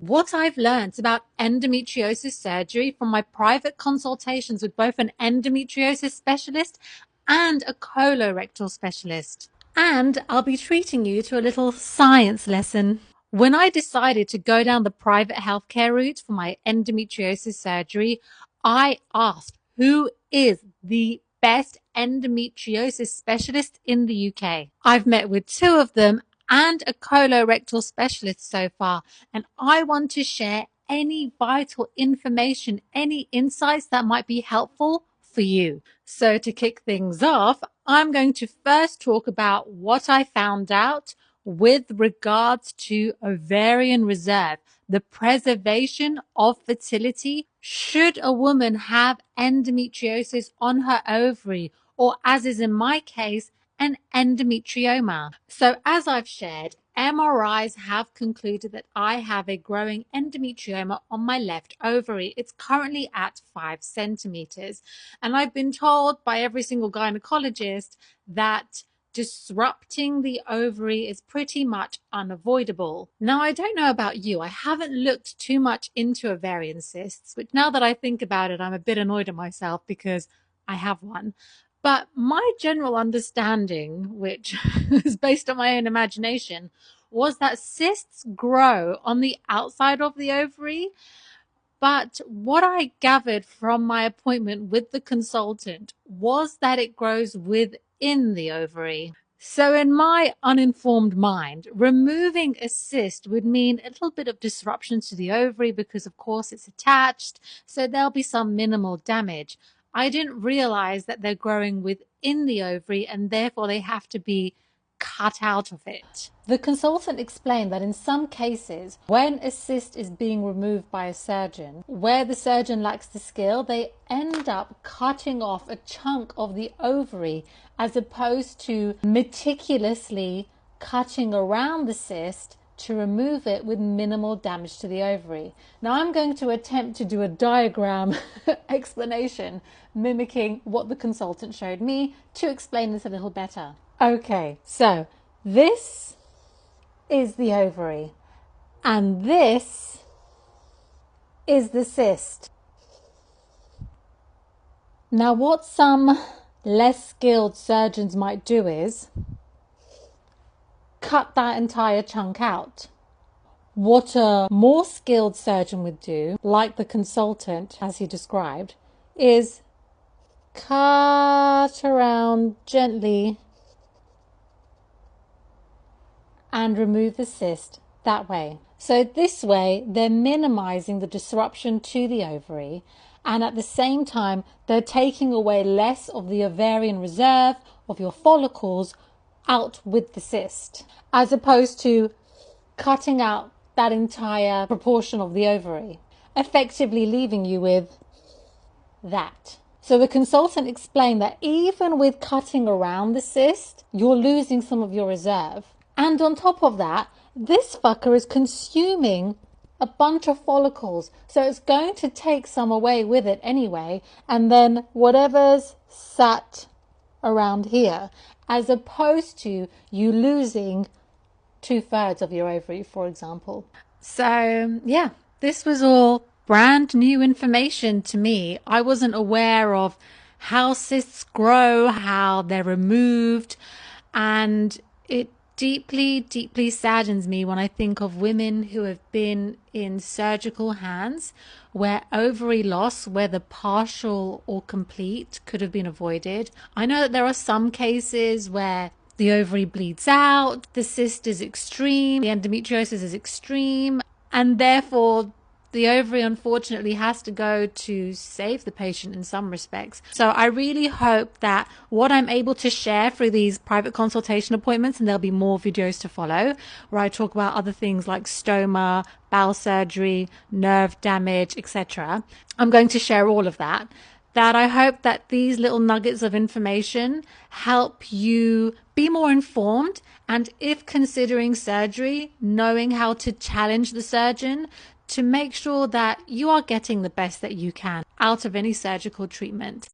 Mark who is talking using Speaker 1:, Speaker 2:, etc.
Speaker 1: What I've learned about endometriosis surgery from my private consultations with both an endometriosis specialist and a colorectal specialist. And I'll be treating you to a little science lesson. When I decided to go down the private healthcare route for my endometriosis surgery, I asked who is the best endometriosis specialist in the UK. I've met with two of them and a colorectal specialist so far, and I want to share any vital information, any insights that might be helpful for you. So to kick things off, I'm going to first talk about what I found out with regards to ovarian reserve, the preservation of fertility. Should a woman have endometriosis on her ovary, or as is in my case, an endometrioma? So as I've shared, MRIs have concluded that I have a growing endometrioma on my left ovary. It's currently at 5 centimeters. And I've been told by every single gynecologist that disrupting the ovary is pretty much unavoidable. Now, I don't know about you. I haven't looked too much into ovarian cysts, which now that I think about it, I'm a bit annoyed at myself because I have one. But my general understanding, which is based on my own imagination, was that cysts grow on the outside of the ovary. But what I gathered from my appointment with the consultant was that it grows within the ovary. So in my uninformed mind, removing a cyst would mean a little bit of disruption to the ovary because, of course, it's attached. So there'll be some minimal damage. I didn't realize that they're growing within the ovary and therefore they have to be cut out of it. The consultant explained that in some cases, when a cyst is being removed by a surgeon, where the surgeon lacks the skill, they end up cutting off a chunk of the ovary as opposed to meticulously cutting around the cyst to remove it with minimal damage to the ovary. Now I'm going to attempt to do a diagram explanation mimicking what the consultant showed me to explain this a little better. Okay, so this is the ovary and this is the cyst. Now what some less skilled surgeons might do is cut that entire chunk out. What a more skilled surgeon would do, like the consultant as he described, is cut around gently and remove the cyst that way. So this way they're minimizing the disruption to the ovary, and at the same time they're taking away less of the ovarian reserve of your follicles out with the cyst, as opposed to cutting out that entire proportion of the ovary, effectively leaving you with that. So the consultant explained that even with cutting around the cyst, you're losing some of your reserve. And on top of that, this fucker is consuming a bunch of follicles. So it's going to take some away with it anyway. And then whatever's sat around here, as opposed to you losing 2/3 of your ovary, for example. So yeah, this was all brand new information to me. I wasn't aware of how cysts grow, how they're removed, and it deeply saddens me when I think of women who have been in surgical hands where ovary loss, whether partial or complete, could have been avoided. I know that there are some cases where the ovary bleeds out, the cyst is extreme, the endometriosis is extreme, and therefore the ovary unfortunately has to go to save the patient in some respects. So I really hope that what I'm able to share through these private consultation appointments, and there'll be more videos to follow, where I talk about other things like stoma, bowel surgery, nerve damage, etc. I'm going to share all of that. That I hope that these little nuggets of information help you be more informed, and if considering surgery, knowing how to challenge the surgeon to make sure that you are getting the best that you can out of any surgical treatment.